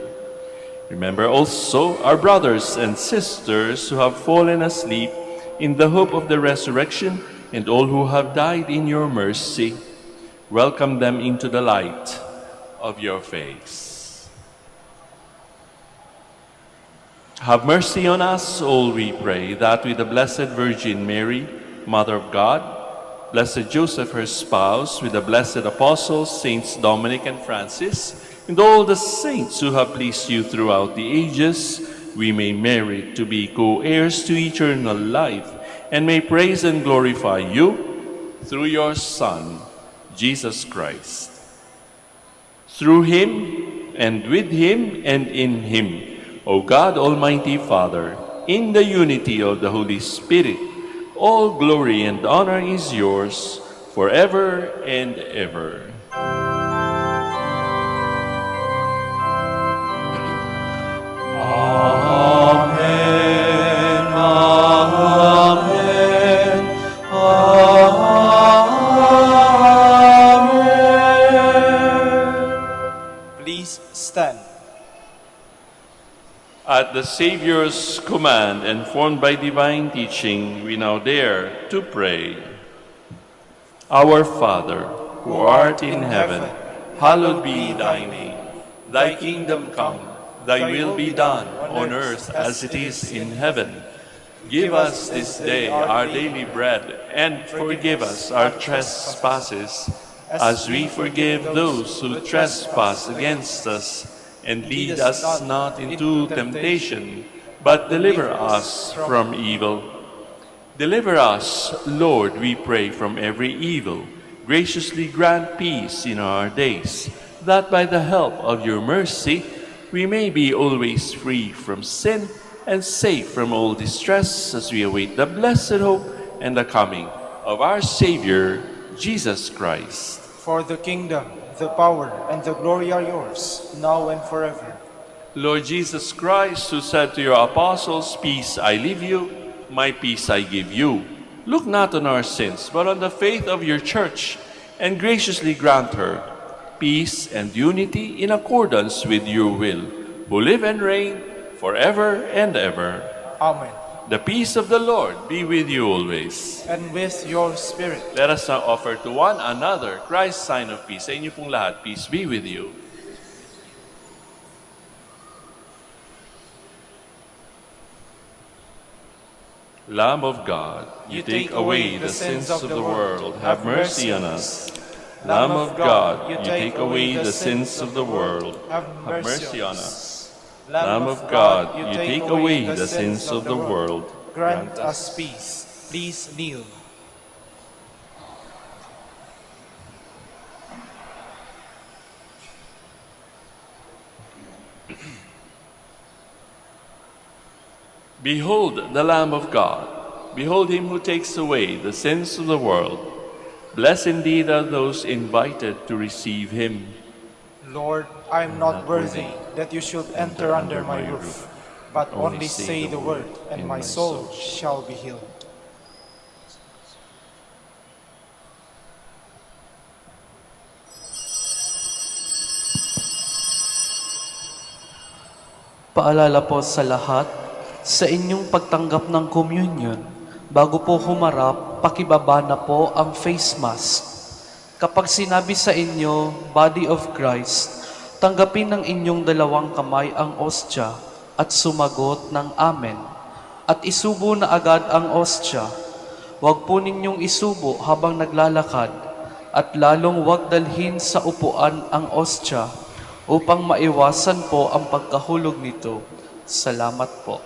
Remember also our brothers and sisters who have fallen asleep in the hope of the resurrection, and all who have died in your mercy. Welcome them into the light of your face. Have mercy on us, all we pray, that with the Blessed Virgin Mary, Mother of God, Blessed Joseph, her spouse, with the blessed apostles, Saints Dominic and Francis, and all the saints who have pleased you throughout the ages, we may merit to be co-heirs to eternal life, and may praise and glorify you through your Son, Jesus Christ. Through him, and with him, and in him, O God, Almighty Father, in the unity of the Holy Spirit, all glory and honor is yours forever and ever. Amen, amen, amen. Please stand. At the Savior's command and formed by divine teaching, we now dare to pray. Our Father, who art in heaven, hallowed be thy name. Thy kingdom come, thy will be done on earth as it is in heaven. Give us this day our daily bread, and forgive us our trespasses, as we forgive those who trespass against us. And lead us not into temptation, but deliver us from evil. Deliver us, Lord, we pray, from every evil. Graciously grant peace in our days, that by the help of your mercy we may be always free from sin and safe from all distress, as we await the blessed hope and the coming of our Savior, Jesus Christ. For the kingdom, the power, and the glory are yours, now and forever. Lord Jesus Christ, who said to your apostles, "Peace I leave you, my peace I give you," look not on our sins, but on the faith of your church, and graciously grant her peace and unity in accordance with your will, who live and reign forever and ever. Amen. The peace of the Lord be with you always. And with your spirit. Let us now offer to one another Christ's sign of peace. Sa inyo pong lahat, peace be with you. Lamb of God, you take away the sins of the world, have mercy on us. Lamb of God, you take away the sins of the world, have mercy on us. Lamb of God, you take away the sins of the world, grant us peace. Please kneel. Behold the Lamb of God. Behold him who takes away the sins of the world. Blessed indeed are those invited to receive him. Lord, I am not worthy that you should enter under my roof, but only say the word, and my soul shall be healed. Paalala po sa lahat, sa inyong pagtanggap ng communion, bago po humarap, pakibaba na po ang face mask. Kapag sinabi sa inyo, Body of Christ, tanggapin ng inyong dalawang kamay ang ostya at sumagot ng Amen. At isubo na agad ang ostya. Huwag po ninyong isubo habang naglalakad at lalong huwag dalhin sa upuan ang ostya upang maiwasan po ang pagkahulog nito. Salamat po.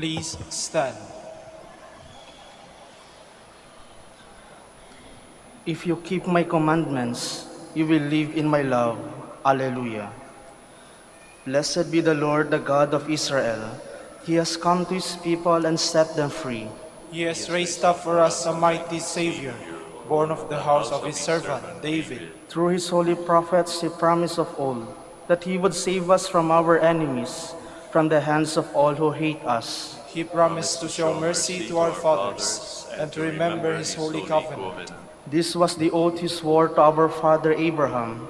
Please stand. If you keep my commandments, you will live in my love. Alleluia. Blessed be the Lord, the God of Israel. He has come to his people and set them free. He has raised up for us a mighty Savior, born of the house of his servant David. Through his holy prophets, he promised of old that he would save us from our enemies, from the hands of all who hate us. He promised to show mercy to our fathers and to remember his holy covenant. This was the oath he swore to our father Abraham,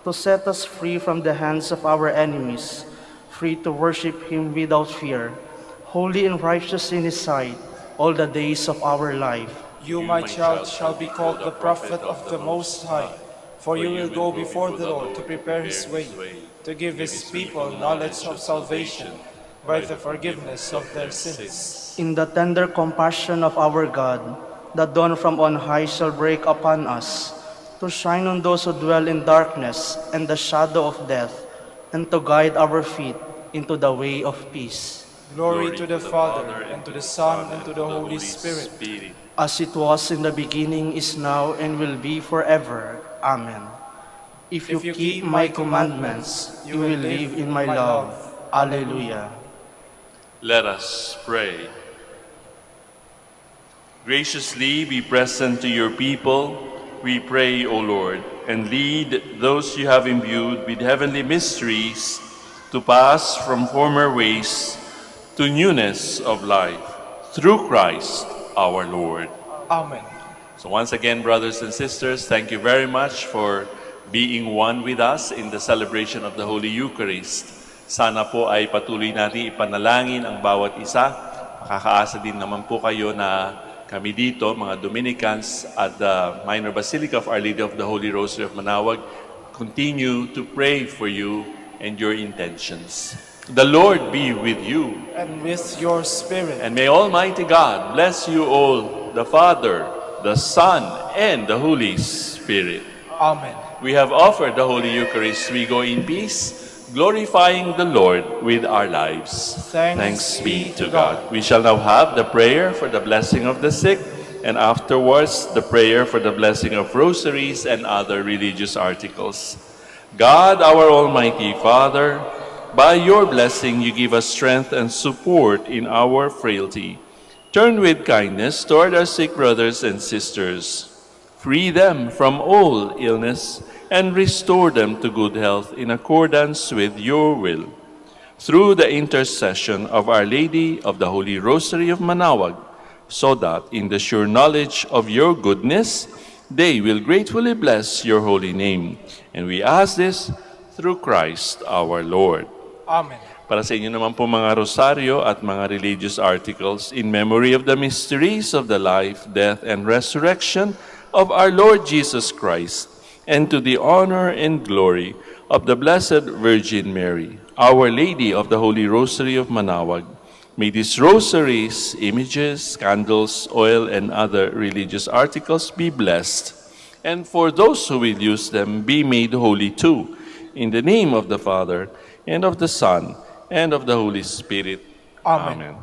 to set us free from the hands of our enemies, free to worship him without fear, holy and righteous in his sight all the days of our life. You, my child, shall be called the prophet of the Most High, for you will go before the Lord to prepare his way, to give his people knowledge of salvation by the forgiveness of their sins. In the tender compassion of our God, the dawn from on high shall break upon us, to shine on those who dwell in darkness and the shadow of death, and to guide our feet into the way of peace. Glory to the Father, and to the Son, and to the Holy Spirit. As it was in the beginning, is now, and will be forever. Amen. If you keep my commandments, you will live in my love. Alleluia. Let us pray. Graciously be present to your people, we pray, O Lord, and lead those you have imbued with heavenly mysteries to pass from former ways to newness of life, through Christ our Lord. Amen. So once again, brothers and sisters, thank you very much for being one with us in the celebration of the Holy Eucharist. Sana po ay patuloy natin ipanalangin ang bawat isa. Makakaasa din naman po kayo na kami dito, mga Dominicans at the Minor Basilica of Our Lady of the Holy Rosary of Manaoag, continue to pray for you and your intentions. The Lord be with you. And with your spirit. And may Almighty God bless you all, the Father, the Son, and the Holy Spirit. Amen. We have offered the Holy Eucharist. We go in peace, glorifying the Lord with our lives. Thanks be to God. We shall now have the prayer for the blessing of the sick, and afterwards the prayer for the blessing of rosaries and other religious articles. God, our Almighty Father, by your blessing you give us strength and support in our frailty. Turn with kindness toward our sick brothers and sisters. Free them from all illness and restore them to good health in accordance with your will. Through the intercession of Our Lady of the Holy Rosary of Manaoag, so that in the sure knowledge of your goodness, they will gratefully bless your holy name. And we ask this through Christ our Lord. Amen. Para sa inyo naman po mga rosaryo at mga religious articles in memory of the mysteries of the life, death, and resurrection of our Lord Jesus Christ, and to the honor and glory of the Blessed Virgin Mary, Our Lady of the Holy Rosary of Manaoag, may these rosaries, images, candles, oil, and other religious articles be blessed, and for those who will use them be made holy too, in the name of the Father, and of the Son, and of the Holy Spirit. Amen. Amen.